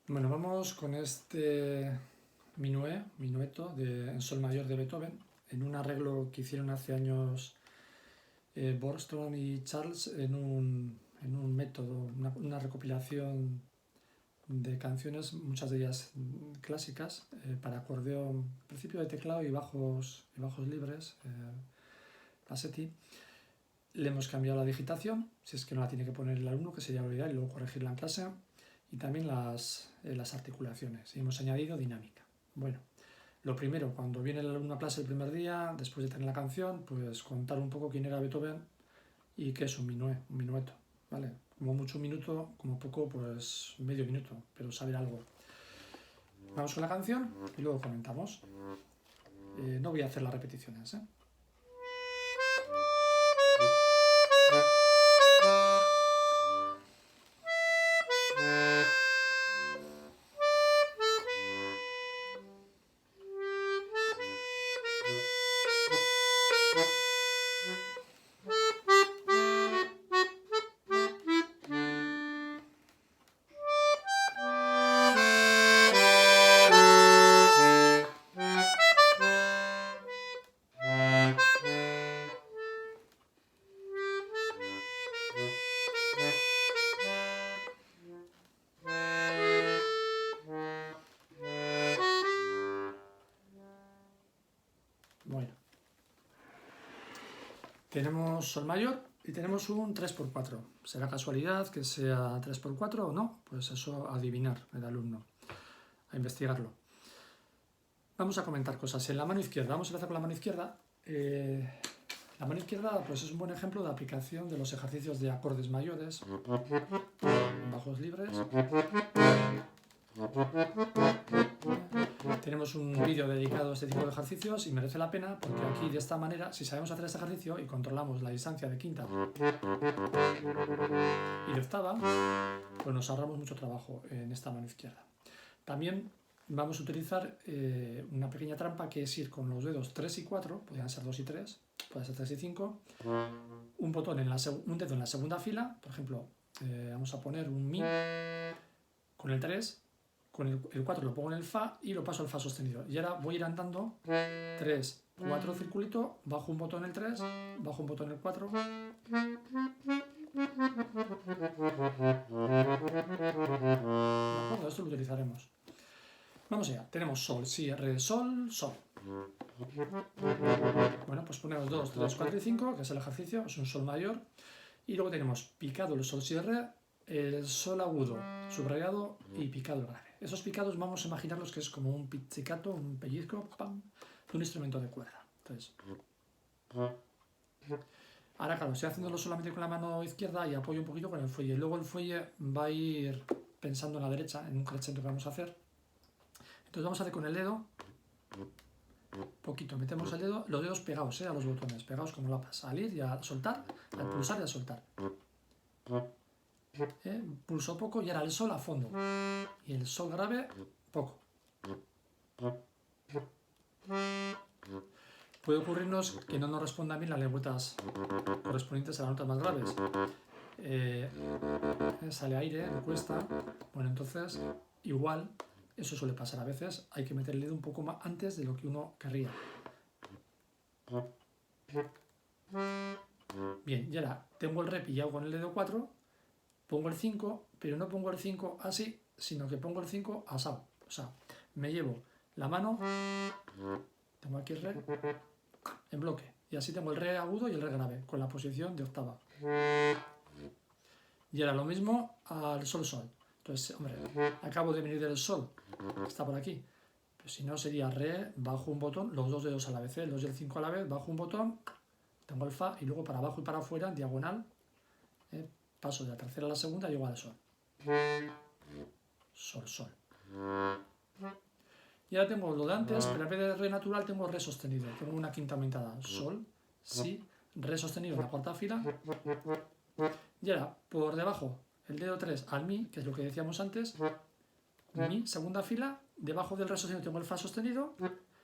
Bueno, vamos con este minueto en sol mayor de Beethoven, en un arreglo que hicieron hace años Borgström y Charles en un método, una recopilación de canciones, muchas de ellas clásicas, para acordeón, en principio de teclado y bajos libres, Passetti. Le hemos cambiado la digitación, si es que no la tiene que poner el alumno, que sería lo ideal, y luego corregirla en clase, y también las articulaciones. Y hemos añadido dinámica. Bueno, lo primero, cuando viene el alumno a clase el primer día, después de tener la canción, pues contar un poco quién era Beethoven y qué es un minueto, ¿vale? Como mucho un minuto, como poco, pues medio minuto, pero saber algo. Vamos con la canción y luego comentamos. No voy a hacer las repeticiones, ¿eh? Bueno, tenemos sol mayor y tenemos un 3×4. ¿Será casualidad que sea 3×4 o no? Pues eso, adivinar el alumno, a investigarlo. Vamos a comentar cosas. En la mano izquierda, vamos a empezar con la mano izquierda. La mano izquierda pues es un buen ejemplo de aplicación de los ejercicios de acordes mayores, bajos libres. Tenemos un vídeo dedicado a este tipo de ejercicios y merece la pena porque aquí de esta manera, si sabemos hacer este ejercicio y controlamos la distancia de quinta y de octava, pues nos ahorramos mucho trabajo en esta mano izquierda. También vamos a utilizar una pequeña trampa que es ir con los dedos 3 y 4, podrían ser 2 y 3, puede ser 3 y 5, un dedo en la segunda fila, por ejemplo, vamos a poner un Mi con el 3, con el 4 lo pongo en el Fa y lo paso al Fa sostenido. Y ahora voy a ir andando 3, 4 circulito, bajo un botón el 3, bajo un botón el 4. Bueno, esto lo utilizaremos. Vamos allá, tenemos Sol, Si, Re, Sol, Sol. Bueno, pues ponemos 2, 3, 4 y 5, que es el ejercicio, es un Sol mayor. Y luego tenemos picado el Sol, Si, Re, el Sol agudo, subrayado y picado el grave. Esos picados vamos a imaginarlos que es como un pizzicato, un pellizco, ¡pam!, de un instrumento de cuerda. Entonces, ahora claro, estoy haciéndolo solamente con la mano izquierda y apoyo un poquito con el fuelle. Luego el fuelle va a ir pensando en la derecha, en un crescendo que vamos a hacer. Entonces vamos a hacer con el dedo, poquito, metemos el dedo, los dedos pegados a los botones, pegados como lapas, al ir y a soltar, al pulsar y a soltar. Pulso poco y ahora el Sol a fondo y el Sol grave poco. Puede ocurrirnos que no nos respondan bien las lengüetas correspondientes a las notas más graves. Sale aire, le cuesta. Bueno, entonces igual eso suele pasar a veces, hay que meter el dedo un poco más antes de lo que uno querría. Bien, y ahora tengo el Re pillado con el dedo 4, pongo el 5, pero no pongo el 5 así, sino que pongo el 5 asado. O sea, me llevo la mano, tengo aquí el Re en bloque, y así tengo el Re agudo y el Re grave, con la posición de octava. Y ahora lo mismo al Sol, Sol. Entonces, hombre, acabo de venir del Sol, que está por aquí. Pero si no sería Re, bajo un botón, los dos dedos a la vez, el 2 y el 5 a la vez, bajo un botón, tengo el Fa y luego para abajo y para afuera, en diagonal, paso de la tercera a la segunda y llego al Sol. Sol, Sol. Y ahora tengo lo de antes, pero en vez de Re natural tengo Re sostenido. Tengo una quinta aumentada. Sol, Si, Re sostenido en la cuarta fila. Y ahora, por debajo, el dedo 3 al Mi, que es lo que decíamos antes. Mi, segunda fila. Debajo del Re sostenido tengo el Fa sostenido.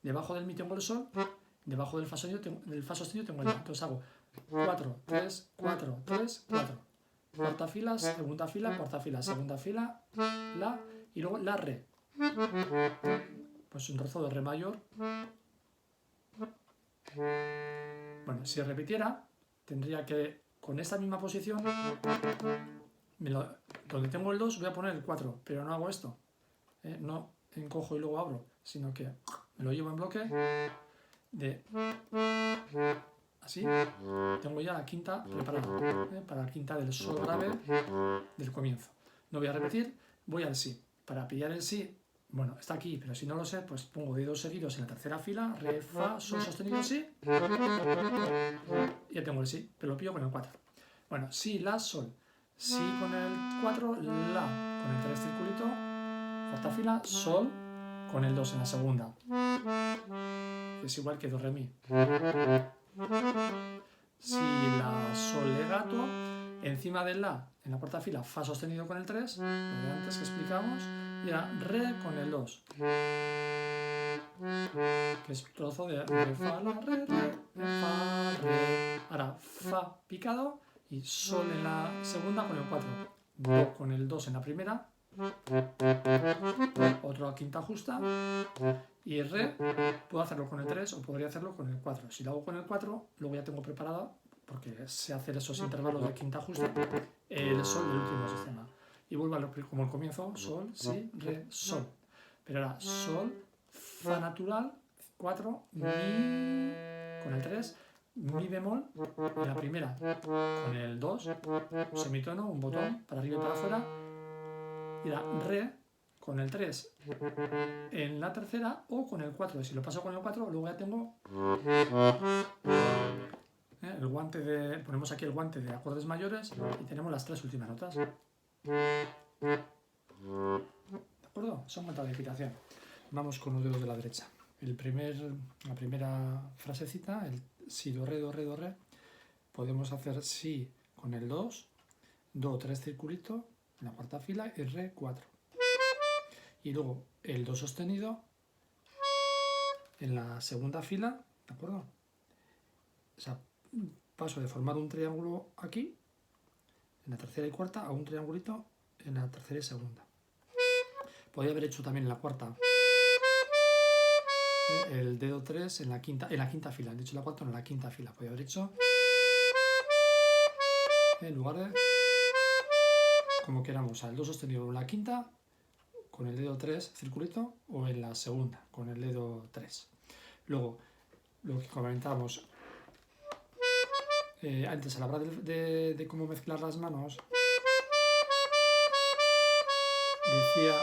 Debajo del Mi tengo el Sol. Debajo del Fa sostenido tengo el La. Entonces hago 4, 3, 4, 3, 4. Cuarta fila, segunda fila, cuarta fila, segunda fila, La. Y luego la re. Pues un trozo de re mayor. Bueno, si repitiera, tendría que, con esta misma posición, donde tengo el 2 voy a poner el 4, pero no hago esto. No encojo y luego abro, sino que me lo llevo en bloque de así. Tengo ya la quinta preparada, para la quinta del sol grave del comienzo. No voy a repetir, voy al si. Para pillar el si, bueno, está aquí, pero si no lo sé, pues pongo dedos seguidos en la tercera fila, re, fa, sol sostenido, si. Ya tengo el si, pero lo pillo con el 4. Bueno, si, la, sol. Si con el 4, la con el 3 circulito, cuarta fila, sol con el 2 en la segunda. Que es igual que do, re, mi. Si, la, sol, legato, encima del la, en la cuarta fila, fa sostenido con el 3, lo de antes que explicamos, y era re con el 2. Que es trozo de re, fa, la, re, fa, re. Ahora, fa picado y sol en la segunda con el 4. Do con el 2 en la primera. Otra quinta justa. Y re, puedo hacerlo con el 3 o podría hacerlo con el 4. Si lo hago con el 4, luego ya tengo preparado, porque sé hacer esos intervalos de quinta justa, el sol del último sistema. Y vuelvo a lo como el comienzo, sol, si, re, sol. Pero ahora, sol, fa natural, 4, mi con el 3, mi bemol en la primera, con el 2, un semitono, un botón para arriba y para afuera, y la re con el 3 en la tercera o con el 4. Si lo paso con el 4, luego ya tengo el guante de... Ponemos aquí el guante de acordes mayores y tenemos las 3 últimas notas. ¿De acuerdo? Son cuentas de equitación. Vamos con los dedos de la derecha. La primera frasecita, el si, do, re, do, re, do, re. Podemos hacer si con el 2, do, 3 circulito en la cuarta fila y re, 4. Y luego el do sostenido en la segunda fila, ¿de acuerdo? O sea, paso de formar un triángulo aquí, en la tercera y cuarta, a un triangulito en la tercera y segunda. Podría haber hecho también en la cuarta el dedo 3 en la quinta fila. De hecho, la cuarta no, en la quinta fila. Podría haber hecho en lugar de como queramos, o sea, el do sostenido en la quinta con el dedo 3 circulito o en la segunda con el dedo 3. Luego, lo que comentábamos antes a la hora de cómo mezclar las manos, decía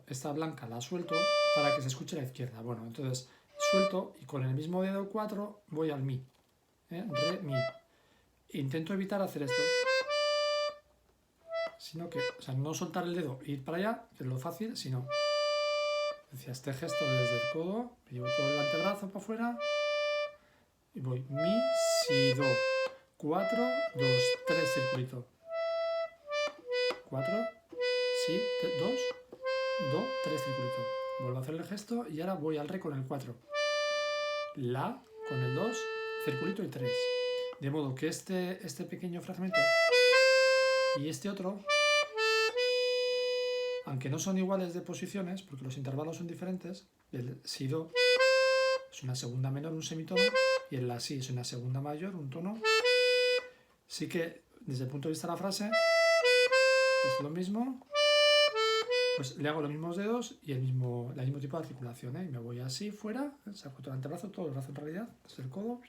esta blanca la suelto para que se escuche la izquierda. Bueno, entonces suelto y con el mismo dedo 4 voy al mi, re, mi. Intento evitar hacer esto, sino que, o sea, no soltar el dedo e ir para allá, que es lo fácil, sino, decía, este gesto desde el codo, me llevo todo el antebrazo para afuera y voy mi, si, do, 4, 2, 3 circulito, 4, si, 2, do, 3 circulito. Vuelvo a hacer el gesto y ahora voy al re con el 4. La con el 2, circulito y 3. De modo que este pequeño fragmento y este otro, aunque no son iguales de posiciones, porque los intervalos son diferentes, el si, do es una segunda menor, un semitono, y el la, si es una segunda mayor, un tono. Sí que, desde el punto de vista de la frase, es lo mismo. Pues le hago los mismos dedos y el mismo tipo de articulación, y me voy así fuera, saco todo el antebrazo, todo el brazo en realidad, desde el codo,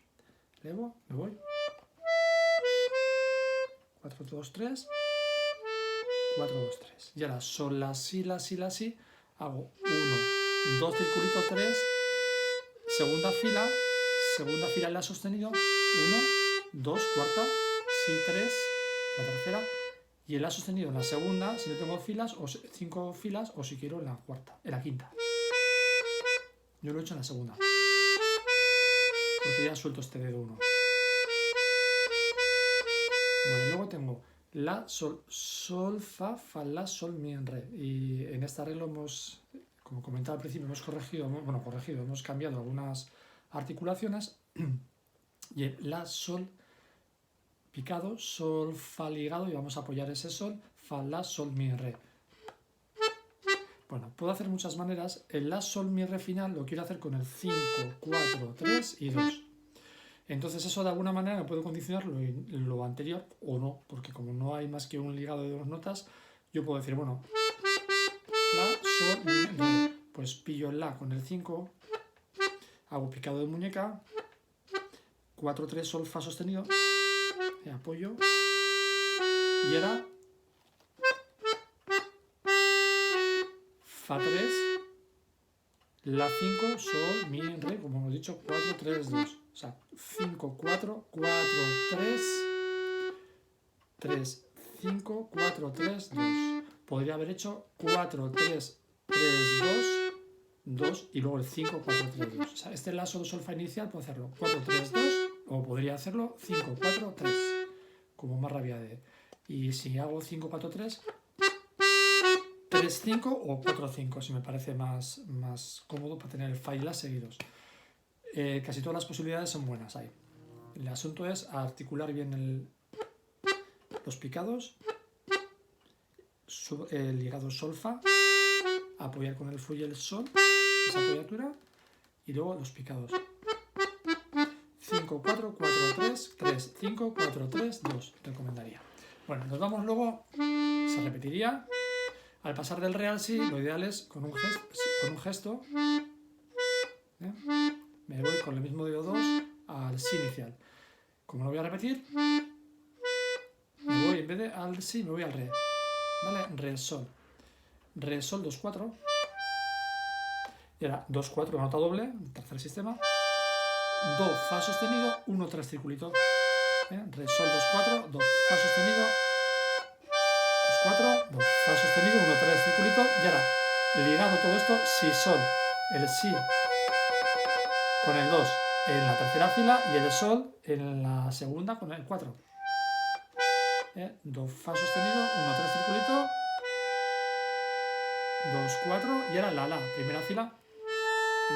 elevo, me voy. 4, 2, 3, 4, 2, 3. Y ahora sol, la, si, la, si, la, si, hago 1, 2 circulito, 3, segunda fila en la sostenido, 1, 2, cuarta, si, 3, la tercera, y el la sostenido en la segunda, si no tengo filas, o 5 filas, o si quiero en la quinta. Yo lo he hecho en la segunda, porque ya suelto este dedo 1. Bueno, y luego tengo la, sol, sol, fa, fa, la, sol, mi, re. Y en este arreglo hemos, como comentaba al principio, hemos cambiado algunas articulaciones. Y el la, sol, picado, sol, fa ligado, y vamos a apoyar ese sol, fa, la, sol, mi, re. Bueno, puedo hacer muchas maneras. El La, Sol, Mi, Re final lo quiero hacer con el 5, 4, 3 y 2. Entonces eso de alguna manera me puede condicionar lo anterior o no, porque como no hay más que un ligado de dos notas, yo puedo decir, bueno, La, Sol, Mi, Re. Pues pillo el La con el 5, hago picado de muñeca, 4, 3, Sol, Fa sostenido, apoyo, y era Fa 3, La 5, Sol, Mi, Re, como hemos dicho, 4, 3, 2. O sea, 5, 4, 4, 3, 3, 5, 4, 3, 2. Podría haber hecho 4, 3, 3, 2, 2 y luego el 5, 4, 3, 2. O sea, este La, Sol, Sol, Fa inicial puedo hacerlo 4, 3, 2 o podría hacerlo 5, 4, 3. Como más rabia de... Y si hago 5, 4, 3, 3, 5 o 4, 5, si me parece más cómodo para tener el Fa y La seguidos. Casi todas las posibilidades son buenas ahí. El asunto es articular bien los picados, el ligado Sol, Fa, apoyar con el Fu y el Sol, esa apoyatura, y luego los picados. 5, 4, 4, 3, 3, 5, 4, 3, 2, recomendaría. Bueno, nos vamos luego, se repetiría. Al pasar del Re al Si, lo ideal es con un gesto, me voy con el mismo dedo 2 al Si inicial. Como lo voy a repetir, me voy en vez de al Si, me voy al Re. ¿Vale? Re, Sol. Re, Sol, 2, 4. Y ahora 2, 4, nota doble, tercer sistema. Do, Fa sostenido, 1, 3 circulito. Re, Sol, 2, 4, Do, Fa sostenido, 2, 4, Do, Fa sostenido, 1, 3 circulito. Y ahora, ligado todo esto, Si, Sol. El Si con el 2 en la tercera fila y el Sol en la segunda con el 4. Do, Fa sostenido, 1, 3 circulito, 2, 4 y ahora la, primera fila,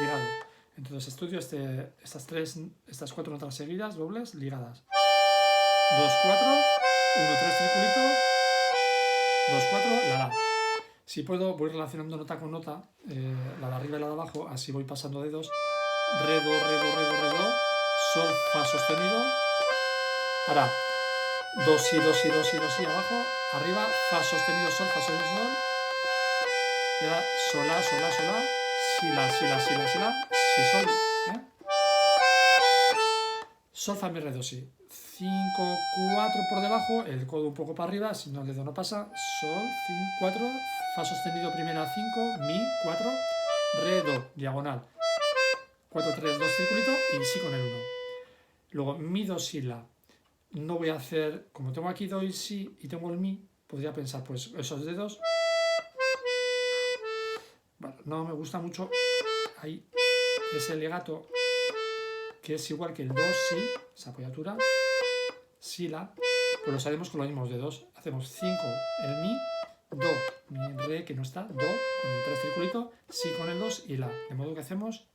ligado. Entonces estudio estas 4 notas seguidas, dobles, ligadas. 2, 4, 1, 3 circulito, 2, 4, la. Si puedo, voy relacionando nota con nota, la de arriba y la de abajo, así voy pasando dedos. Re, do, re, do, re, do, re, do, Sol, Fa sostenido. Ahora, do, si, do, si, do, si, do, si, abajo, arriba, Fa sostenido, Sol, Fa sostenido, Sol. Y ahora, Sol, La, Sol, La, Sol, La, Si, La, Si, La, Si, La, Si, La, Si, Sol. Sol, Fa, Mi, Re, Do, Si. 5, 4 por debajo, el codo un poco para arriba, si no el dedo no pasa. Sol, 5, 4, Fa sostenido primera 5, Mi, 4, Re, Do, diagonal. 4, 3, 2 circulito y Si con el 1. Luego Mi, Do, Si, La. No voy a hacer, como tengo aquí Do y Si y tengo el Mi, podría pensar pues esos dedos. Bueno, no me gusta mucho ahí ese legato que es igual que el Do, Si, esa apoyatura, Si, La, pues lo haremos con los mismos dedos. Hacemos 5 el Mi, Do, Mi, Re, que no está, Do con el 3 circulito, Si con el 2 y La. De modo que hacemos,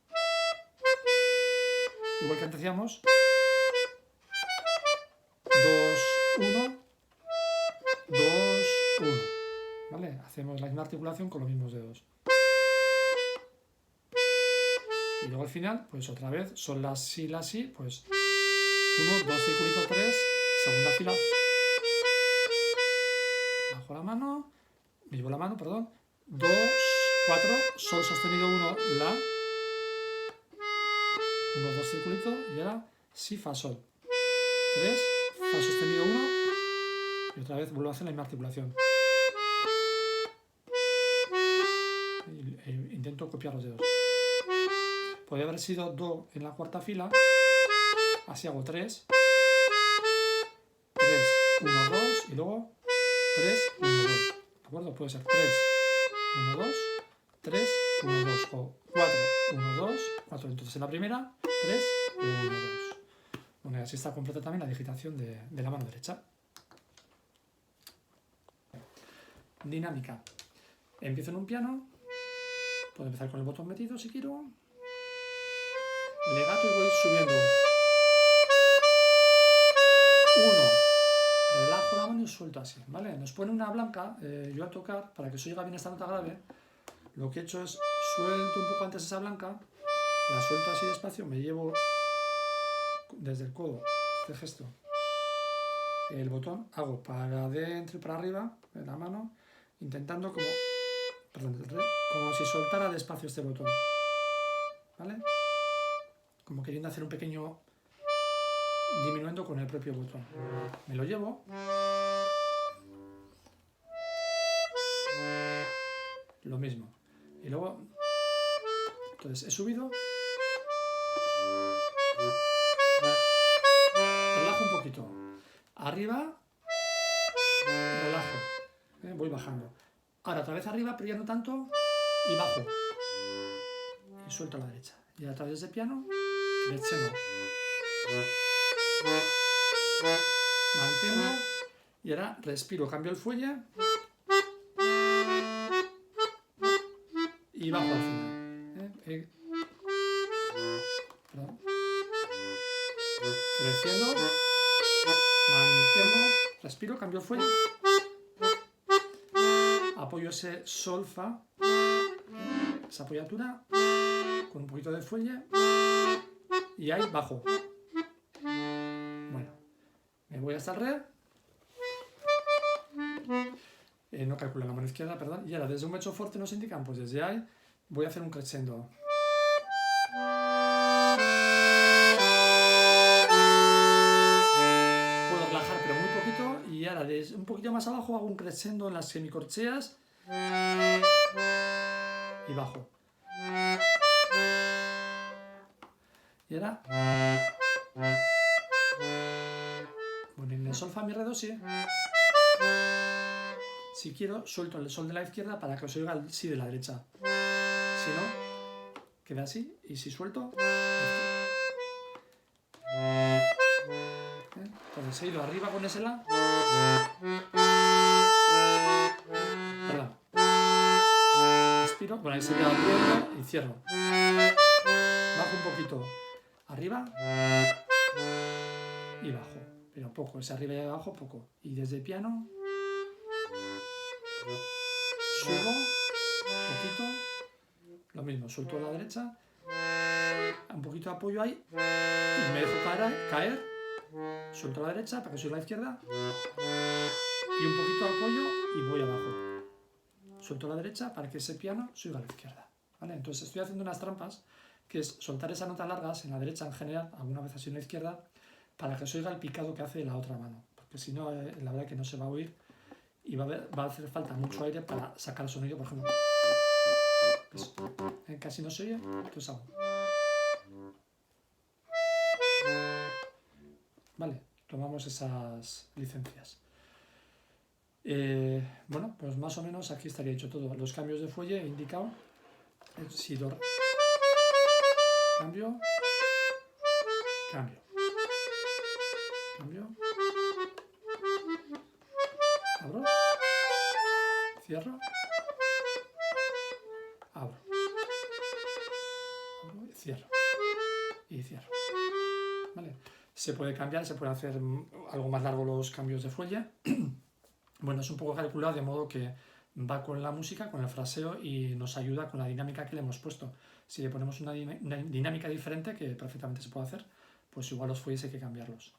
igual que antes hacíamos, 2, 1, 2, 1. ¿Vale? Hacemos la misma articulación con los mismos dedos. Y luego al final, pues otra vez, Sol, La, Si, pues 1, 2, circulito, 3, segunda fila. Bajo la mano, me llevo la mano, perdón. 2, 4, Sol sostenido 1, La. 1, 2, circulito, y ahora Si, Fa, Sol. 3, Fa sostenido 1, y otra vez vuelvo a hacer la misma articulación. Intento copiar los dedos. Podría haber sido Do en la cuarta fila, así hago 3, 3, 1, 2 y luego 3, 1, 2. ¿De acuerdo? Puede ser 3, 1, 2, 3, 1, 2 o 4, 1, 2, 4. Entonces en la primera, 3, 1, 2. Bueno, y así está completa también la digitación de la mano derecha. Dinámica. Empiezo en un piano. Puedo empezar con el botón metido si quiero. Legato y voy subiendo. 1. Relajo la mano y suelto así, ¿vale? Nos pone una blanca, yo al tocar, para que se oiga bien esta nota grave, lo que he hecho es suelto un poco antes esa blanca, la suelto así despacio, me llevo desde el codo, este gesto, el botón, hago para adentro y para arriba de la mano, intentando como, como si soltara despacio este botón, ¿vale? Como queriendo hacer un pequeño diminuendo con el propio botón. Me lo llevo. Lo mismo. Y luego, entonces he subido. Relajo un poquito. Arriba, relajo. Voy bajando. Ahora otra vez arriba, pero ya no tanto. Y bajo. Y suelto a la derecha. Y a través del piano, crescendo. Mantengo. Y ahora respiro, cambio el fuelle. Y bajo al final. Perdón. Creciendo. Mantengo. Respiro, cambio el fuelle. Apoyo ese sol, fa. Esa apoyatura. Con un poquito de fuelle. Y ahí bajo. Bueno. Me voy hasta el re. No calculo la mano izquierda, perdón. Y ahora desde un mezzo forte nos indican, pues desde ahí voy a hacer un crescendo. Puedo relajar, pero muy poquito. Y ahora desde un poquito más abajo hago un crescendo en las semicorcheas. Y bajo. Y ahora. Bueno, en el sol, fa, mi, re, do, si. Si quiero, suelto el sol de la izquierda para que os oiga el si de la derecha. Si no, queda así. Y si suelto... Entonces he ido arriba con ese la. Perdón. Respiro. Bueno, ahí sería abriendo y cierro. Bajo un poquito. Arriba. Y bajo. Pero poco. Ese arriba y abajo, poco. Y desde el piano... Subo, poquito, lo mismo, suelto a la derecha, un poquito de apoyo ahí, y me dejo caer, suelto a la derecha para que suba a la izquierda, y un poquito de apoyo y voy abajo. Suelto a la derecha para que ese piano suba a la izquierda. ¿Vale? Entonces estoy haciendo unas trampas, que es soltar esas notas largas en la derecha en general, alguna vez así en la izquierda, para que se oiga el picado que hace la otra mano, porque si no, la verdad que no se va a oír. Y va a hacer falta mucho aire para sacar el sonido, por ejemplo. Pues, casi no se oye, entonces hago. Vale, tomamos esas licencias. Bueno, pues más o menos aquí estaría hecho todo. Los cambios de fuelle he indicado. Si do, cambio, cambio, cambio. Abro, cierro, abro, y cierro, y cierro. ¿Vale? Se puede cambiar, se puede hacer algo más largo los cambios de fuelle. Bueno, es un poco calculado de modo que va con la música, con el fraseo y nos ayuda con la dinámica que le hemos puesto. Si le ponemos una dinámica diferente, que perfectamente se puede hacer, pues igual los fuelles hay que cambiarlos.